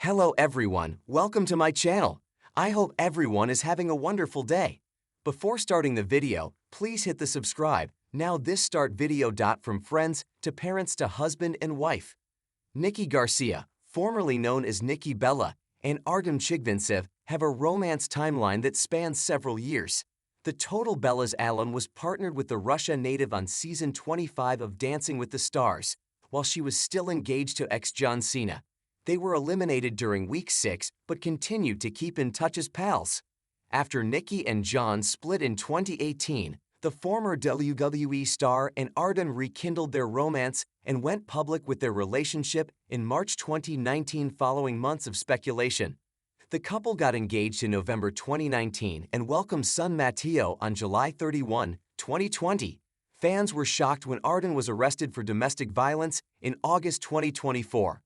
Hello everyone, welcome to my channel. I hope everyone is having a wonderful day. Before starting the video, please hit the subscribe. Now this start video. From friends to parents to husband and wife. Nikki Garcia, formerly known as Nikki Bella, and Artem Chigvintsev have a romance timeline that spans several years. The Total Bella's Alan was partnered with the Russia native on season 25 of Dancing with the Stars, while she was still engaged to ex-John Cena. They were eliminated during week 6 but continued to keep in touch as pals. After Nikki and John split in 2018, the former WWE star and Artem rekindled their romance and went public with their relationship in March 2019 following months of speculation. The couple got engaged in November 2019 and welcomed son Matteo on July 31, 2020. Fans were shocked when Artem was arrested for domestic violence in August 2024.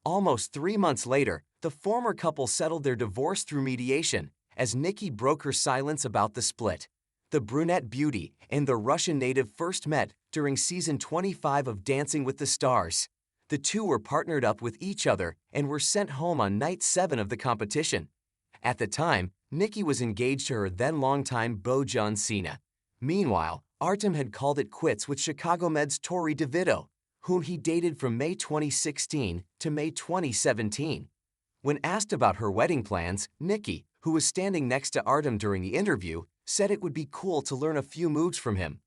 Almost 3 months later, the former couple settled their divorce through mediation, as Nikki broke her silence about the split. The brunette beauty and the Russian native first met during season 25 of Dancing with the Stars. The two were partnered up with each other and were sent home on night 7 of the competition. At the time, Nikki was engaged to her then longtime beau John Cena. Meanwhile, Artem had called it quits with Chicago Med's Tori DeVito, whom he dated from May 2016 to May 2017. When asked about her wedding plans, Nikki, who was standing next to Artem during the interview, said it would be cool to learn a few moves from him.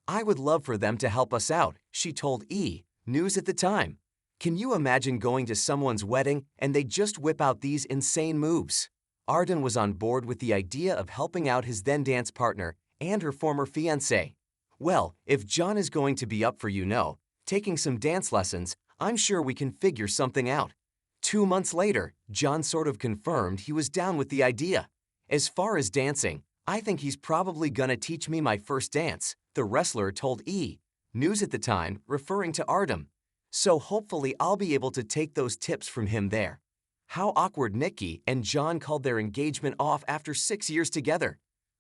"I would love for them to help us out," she told E! News at the time. Can you imagine going to someone's wedding and they just whip out these insane moves? Artem was on board with the idea of helping out his then dance partner and her former fiancé. "Well, if John is going to be up for taking some dance lessons, I'm sure we can figure something out." 2 months later, John sort of confirmed he was down with the idea. "As far as dancing, I think he's probably gonna teach me my first dance," the wrestler told E! News at the time, referring to Artem. "So hopefully I'll be able to take those tips from him there." How awkward. Nikki and John called their engagement off after 6 years together.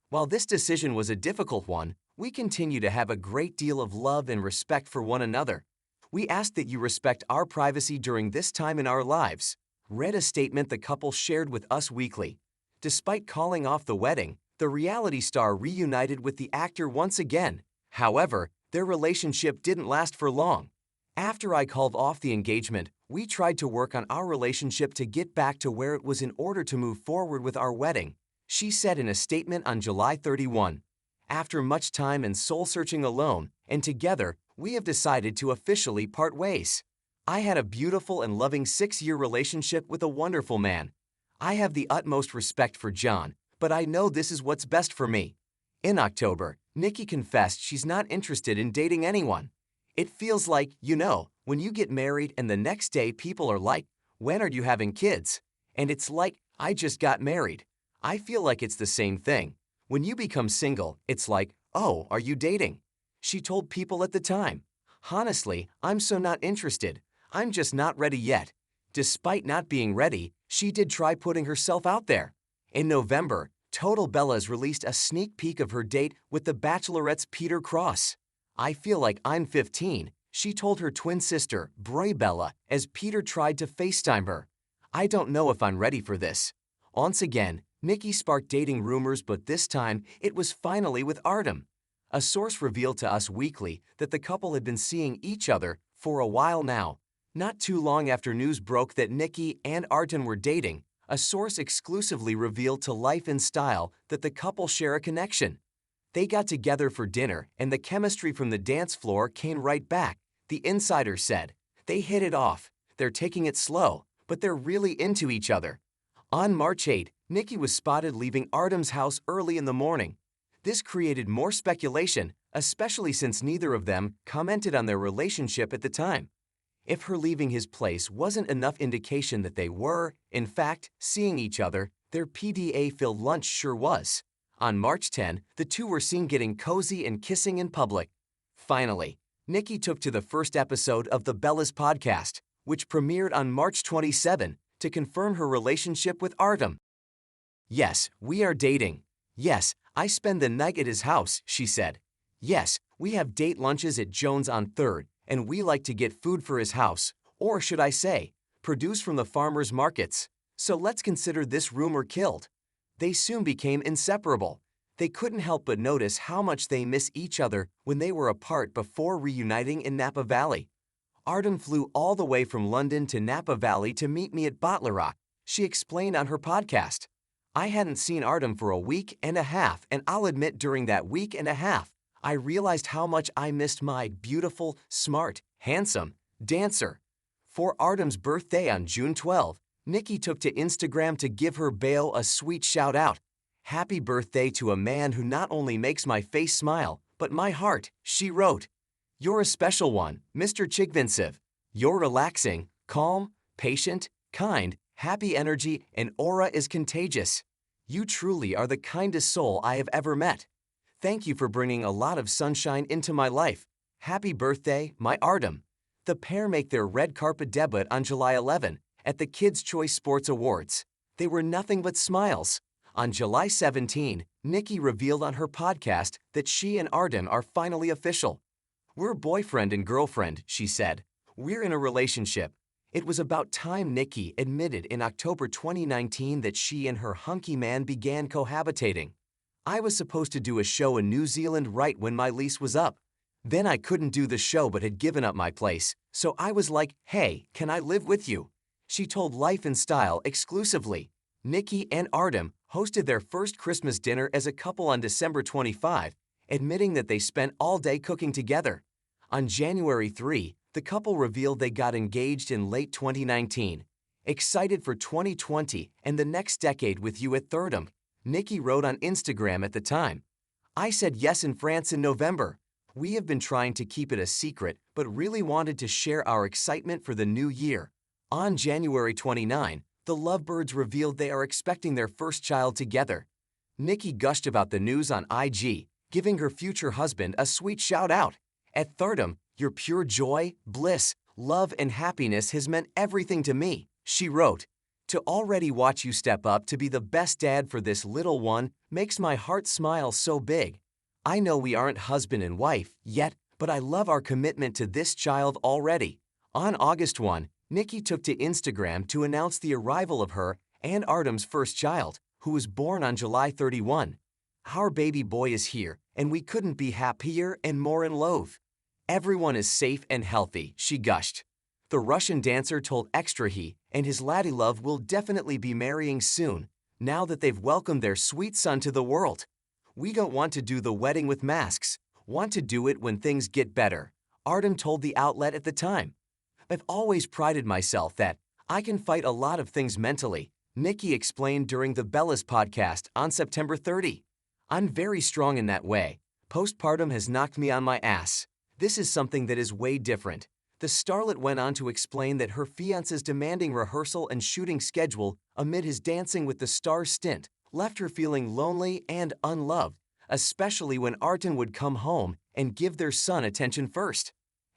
While this decision was a difficult one, we continue to have a great deal of love and respect for one another. We ask that you respect our privacy during this time in our lives. Read a statement the couple shared with Us Weekly. Despite calling off the wedding, the reality star reunited with the actor once again. However, their relationship didn't last for long. "After I called off the engagement, we tried to work on our relationship to get back to where it was in order to move forward with our wedding," she said in a statement on July 31. "After much time and soul-searching alone and together, we have decided to officially part ways. I had a beautiful and loving 6-year relationship with a wonderful man. I have the utmost respect for John, but I know this is what's best for me." In October, Nikki confessed she's not interested in dating anyone. "It feels like, when you get married and the next day people are like, 'When are you having kids?' And it's like, 'I just got married.' I feel like it's the same thing. When you become single, it's like, 'Oh, are you dating?'" She told People at the time. "Honestly, I'm so not interested. I'm just not ready yet." Despite not being ready, she did try putting herself out there. In November, Total Bellas released a sneak peek of her date with The Bachelorette's Peter Cross. "I feel like I'm 15, she told her twin sister, Bray Bella, as Peter tried to FaceTime her. "I don't know if I'm ready for this." Once again, Nikki sparked dating rumors, but this time it was finally with Artem. A source revealed to Us Weekly that the couple had been seeing each other for a while now. Not too long after news broke that Nikki and Artem were dating, a source exclusively revealed to Life in Style that the couple share a connection. "They got together for dinner and the chemistry from the dance floor came right back," the insider said. "They hit it off. They're taking it slow, but they're really into each other." On March 8, Nikki was spotted leaving Artem's house early in the morning. This created more speculation, especially since neither of them commented on their relationship at the time. If her leaving his place wasn't enough indication that they were, in fact, seeing each other, their PDA-filled lunch sure was. On March 10, the two were seen getting cozy and kissing in public. Finally, Nikki took to the first episode of the Bellas podcast, which premiered on March 27, to confirm her relationship with Artem. "Yes, we are dating. Yes, I spend the night at his house," she said. "Yes, we have date lunches at Jones on 3rd, and we like to get food for his house, or should I say, produce from the farmers markets. So let's consider this rumor killed. They soon became inseparable. They couldn't help but notice how much they miss each other when they were apart before reuniting in Napa Valley. Artem flew all the way from London to Napa Valley to meet me at Bottlerock, she explained on her podcast. I hadn't seen Artem for a week and a half, and I'll admit during that week and a half, I realized how much I missed my beautiful, smart, handsome dancer. For Artem's birthday on June 12, Nikki took to Instagram to give her beau a sweet shout-out. Happy birthday to a man who not only makes my face smile, but my heart, she wrote. You're a special one, Mr. Chigvintsev. You're relaxing, calm, patient, kind, happy energy, and aura is contagious. You truly are the kindest soul I have ever met. Thank you for bringing a lot of sunshine into my life. Happy birthday, my Artem. The pair make their red carpet debut on July 11 at the Kids' Choice Sports Awards. They were nothing but smiles. On July 17, Nikki revealed on her podcast that she and Artem are finally official. We're boyfriend and girlfriend, she said. We're in a relationship. It was about time Nikki admitted in October 2019 that she and her hunky man began cohabitating. I was supposed to do a show in New Zealand right when my lease was up. Then I couldn't do the show but had given up my place, so I was like, hey, can I live with you? She told Life in Style exclusively. Nikki and Artem hosted their first Christmas dinner as a couple on December 25, admitting that they spent all day cooking together. On January 3, the couple revealed they got engaged in late 2019. Excited for 2020 and the next decade with you at Thirdum, Nikki wrote on Instagram at the time. I said yes in France in November. We have been trying to keep it a secret, but really wanted to share our excitement for the new year. On January 29, the lovebirds revealed they are expecting their first child together. Nikki gushed about the news on IG, giving her future husband a sweet shout-out. At Thirdum, your pure joy, bliss, love, and happiness has meant everything to me, she wrote. To already watch you step up to be the best dad for this little one makes my heart smile so big. I know we aren't husband and wife yet, but I love our commitment to this child already. On August 1, Nikki took to Instagram to announce the arrival of her and Artem's first child, who was born on July 31. Our baby boy is here, and we couldn't be happier and more in love. Everyone is safe and healthy, she gushed. The Russian dancer told Extra he and his laddie love will definitely be marrying soon, now that they've welcomed their sweet son to the world. We don't want to do the wedding with masks, want to do it when things get better, Artem told the outlet at the time. I've always prided myself that I can fight a lot of things mentally, Nikki explained during the Bellas podcast on September 30. I'm very strong in that way. Postpartum has knocked me on my ass. This is something that is way different. The starlet went on to explain that her fiancé's demanding rehearsal and shooting schedule amid his Dancing with the Stars stint left her feeling lonely and unloved, especially when Artem would come home and give their son attention first.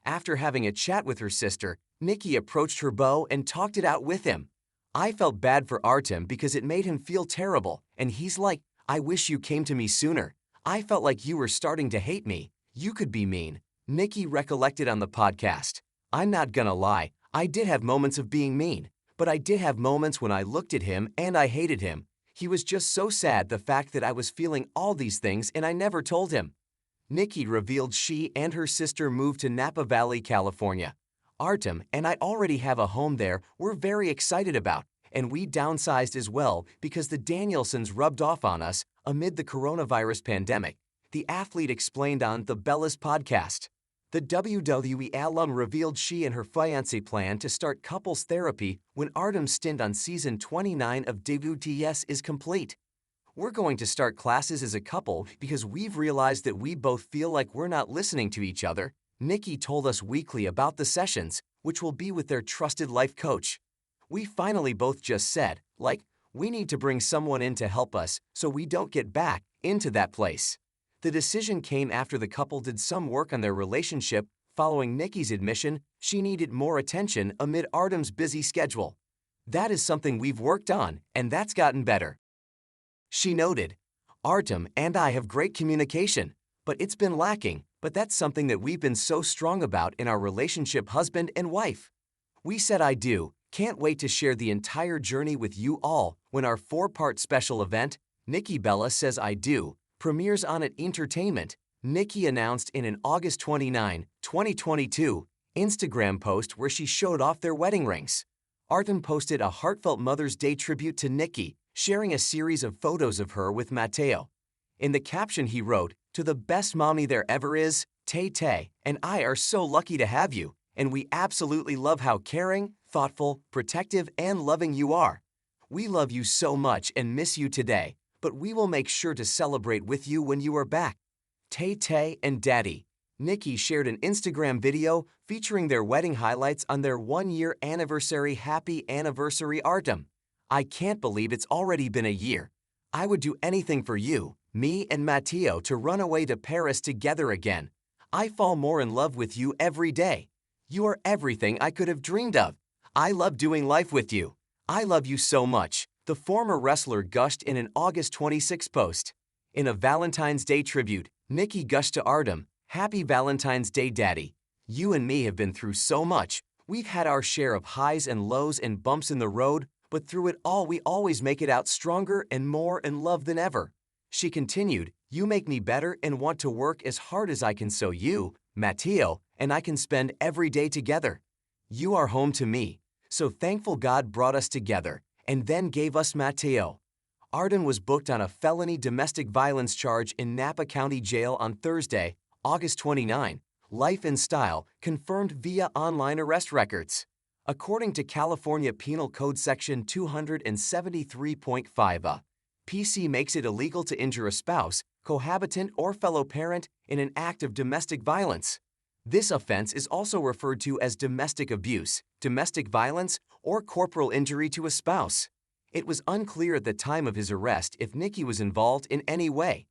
After having a chat with her sister, Nikki approached her beau and talked it out with him. I felt bad for Artem because it made him feel terrible, and he's like, I wish you came to me sooner. I felt like you were starting to hate me. You could be mean, Nikki recollected on the podcast. I'm not gonna lie, I did have moments of being mean, but I did have moments when I looked at him and I hated him. He was just so sad the fact that I was feeling all these things and I never told him. Nikki revealed she and her sister moved to Napa Valley, California. Artem and I already have a home there we're very excited about, and we downsized as well because the Danielsons rubbed off on us amid the coronavirus pandemic, the athlete explained on the Bellas podcast. The WWE alum revealed she and her fiancé plan to start couples therapy when Artem's stint on season 29 of WTS is complete. We're going to start classes as a couple because we've realized that we both feel like we're not listening to each other, Nikki told Us Weekly about the sessions, which will be with their trusted life coach. We finally both just said, we need to bring someone in to help us so we don't get back into that place. The decision came after the couple did some work on their relationship following Nikki's admission she needed more attention amid Artem's busy schedule. That is something we've worked on, and that's gotten better. She noted, Artem and I have great communication, but it's been lacking, but that's something that we've been so strong about in our relationship husband and wife. We said I do, Can't wait to share the entire journey with you all when our 4-part special event, Nikki Bella Says I Do, premieres on at Entertainment. Nikki announced in an August 29, 2022, Instagram post where she showed off their wedding rings. Artem posted a heartfelt Mother's Day tribute to Nikki, sharing a series of photos of her with Matteo. In the caption he wrote, "To the best mommy there ever is, Tay and I are so lucky to have you, and we absolutely love how caring, thoughtful, protective, and loving you are. We love you so much and miss you today, but we will make sure to celebrate with you when you are back. Tay and Daddy." Nikki shared an Instagram video featuring their wedding highlights on their 1-year anniversary. Happy anniversary, Artem. I can't believe it's already been a year. I would do anything for you, me and Matteo to run away to Paris together again. I fall more in love with you every day. You are everything I could have dreamed of. I love doing life with you. I love you so much, the former wrestler gushed in an August 26 post. In a Valentine's Day tribute, Nikki gushed to Artem, "Happy Valentine's Day, Daddy. You and me have been through so much. We've had our share of highs and lows and bumps in the road, but through it all we always make it out stronger and more in love than ever." She continued, "You make me better and want to work as hard as I can so you, Matteo, and I can spend every day together. You are home to me. So thankful God brought us together and then gave us Matteo." Artem was booked on a felony domestic violence charge in Napa County Jail on Thursday, August 29, Life and Style confirmed via online arrest records. According to California Penal Code Section 273.5a, PC makes it illegal to injure a spouse, cohabitant, or fellow parent in an act of domestic violence. This offense is also referred to as domestic abuse, domestic violence, or corporal injury to a spouse. It was unclear at the time of his arrest if Nikki was involved in any way.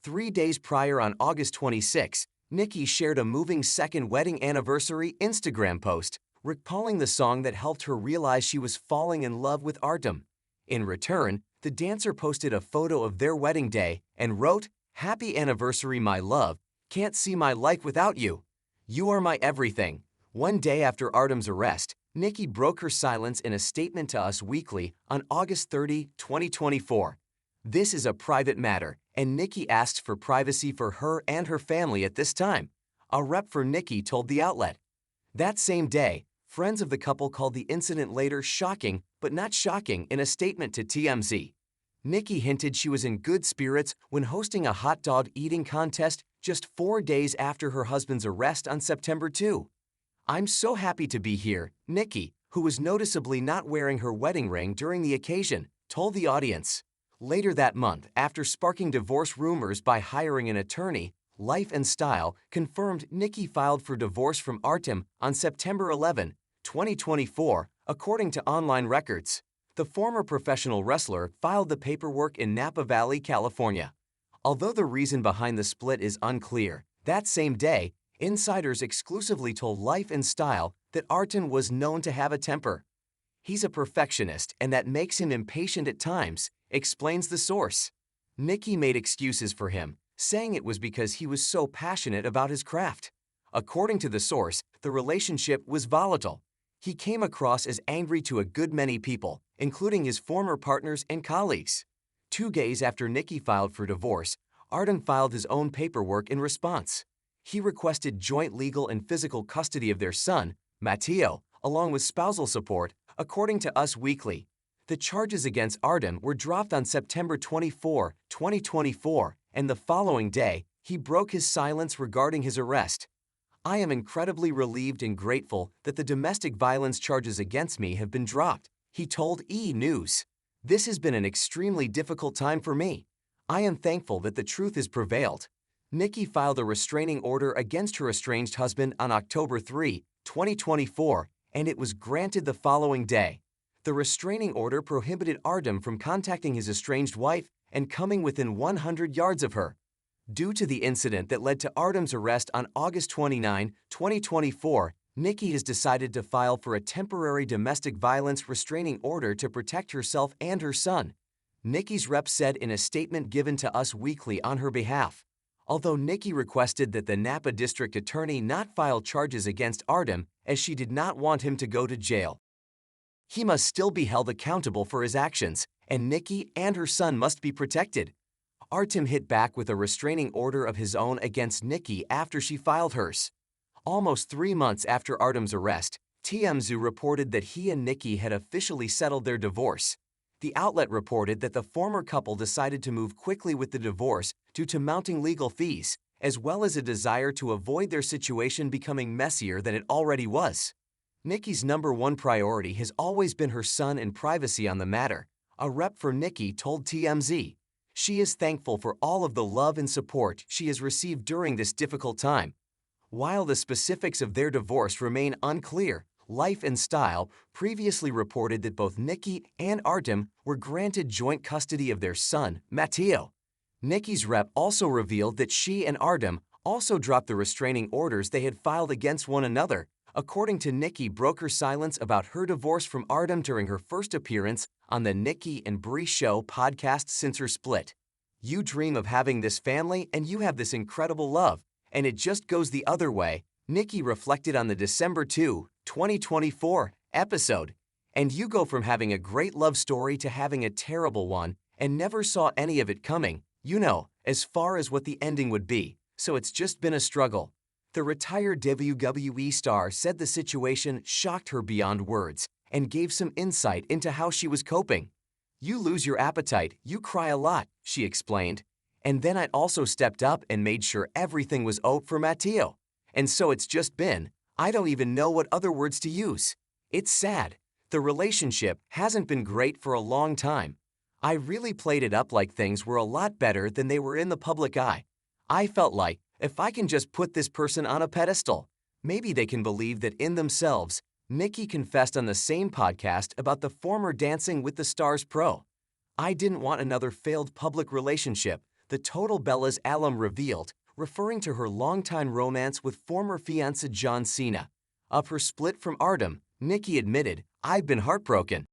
3 days prior, on August 26, Nikki shared a moving second wedding anniversary Instagram post, recalling the song that helped her realize she was falling in love with Artem. In return, the dancer posted a photo of their wedding day and wrote, "Happy anniversary, my love. Can't see my life without you. You are my everything." 1 day after Artem's arrest, Nikki broke her silence in a statement to Us Weekly on August 30, 2024. "This is a private matter, and Nikki asked for privacy for her and her family at this time," a rep for Nikki told the outlet. That same day, friends of the couple called the incident later shocking but not shocking in a statement to TMZ. Nikki hinted she was in good spirits when hosting a hot dog eating contest just 4 days after her husband's arrest on September 2. "I'm so happy to be here," Nikki, who was noticeably not wearing her wedding ring during the occasion, told the audience. Later that month, after sparking divorce rumors by hiring an attorney, Life and Style confirmed Nikki filed for divorce from Artem on September 11, 2024, according to online records. The former professional wrestler filed the paperwork in Napa Valley, California. Although the reason behind the split is unclear, that same day, insiders exclusively told Life and Style that Artem was known to have a temper. "He's a perfectionist, and that makes him impatient at times," explains the source. Nikki made excuses for him, saying it was because he was so passionate about his craft. According to the source, the relationship was volatile. He came across as angry to a good many people, including his former partners and colleagues. 2 days after Nikki filed for divorce, Artem filed his own paperwork in response. He requested joint legal and physical custody of their son, Matteo, along with spousal support, according to Us Weekly. The charges against Artem were dropped on September 24, 2024, and the following day, he broke his silence regarding his arrest. "I am incredibly relieved and grateful that the domestic violence charges against me have been dropped," he told E! News. "This has been an extremely difficult time for me. I am thankful that the truth has prevailed." Nikki filed a restraining order against her estranged husband on October 3, 2024, and it was granted the following day. The restraining order prohibited Artem from contacting his estranged wife and coming within 100 yards of her. Due to the incident that led to Artem's arrest on August 29, 2024, Nikki has decided to file for a temporary domestic violence restraining order to protect herself and her son. Nikki's rep said in a statement given to Us Weekly on her behalf. Although Nikki requested that the Napa District Attorney not file charges against Artem as she did not want him to go to jail. He must still be held accountable for his actions, and Nikki and her son must be protected. Artem hit back with a restraining order of his own against Nikki after she filed hers. Almost 3 months after Artem's arrest, TMZ reported that he and Nikki had officially settled their divorce. The outlet reported that the former couple decided to move quickly with the divorce due to mounting legal fees, as well as a desire to avoid their situation becoming messier than it already was. Nikki's #1 priority has always been her son and privacy on the matter, a rep for Nikki told TMZ. She is thankful for all of the love and support she has received during this difficult time. While the specifics of their divorce remain unclear, Life and Style previously reported that both Nikki and Artem were granted joint custody of their son, Matteo. Nikki's rep also revealed that she and Artem also dropped the restraining orders they had filed against one another. According to Nikki, broke her silence about her divorce from Artem during her first appearance on the Nikki and Bree Show podcast since her split. You dream of having this family and you have this incredible love, and it just goes the other way, Nikki reflected on the December 2, 2024 episode. And you go from having a great love story to having a terrible one and never saw any of it coming, as far as what the ending would be, so it's just been a struggle. The retired WWE star said the situation shocked her beyond words and gave some insight into how she was coping. You lose your appetite, you cry a lot, she explained. And then I also stepped up and made sure everything was OK for Matteo. And so it's just been, I don't even know what other words to use. It's sad. The relationship hasn't been great for a long time. I really played it up like things were a lot better than they were in the public eye. I felt like, if I can just put this person on a pedestal, maybe they can believe that in themselves. Nikki confessed on the same podcast about the former Dancing with the Stars pro. I didn't want another failed public relationship, the Total Bellas alum revealed, referring to her longtime romance with former fiancé John Cena. Of her split from Artem, Nikki admitted, "I've been heartbroken.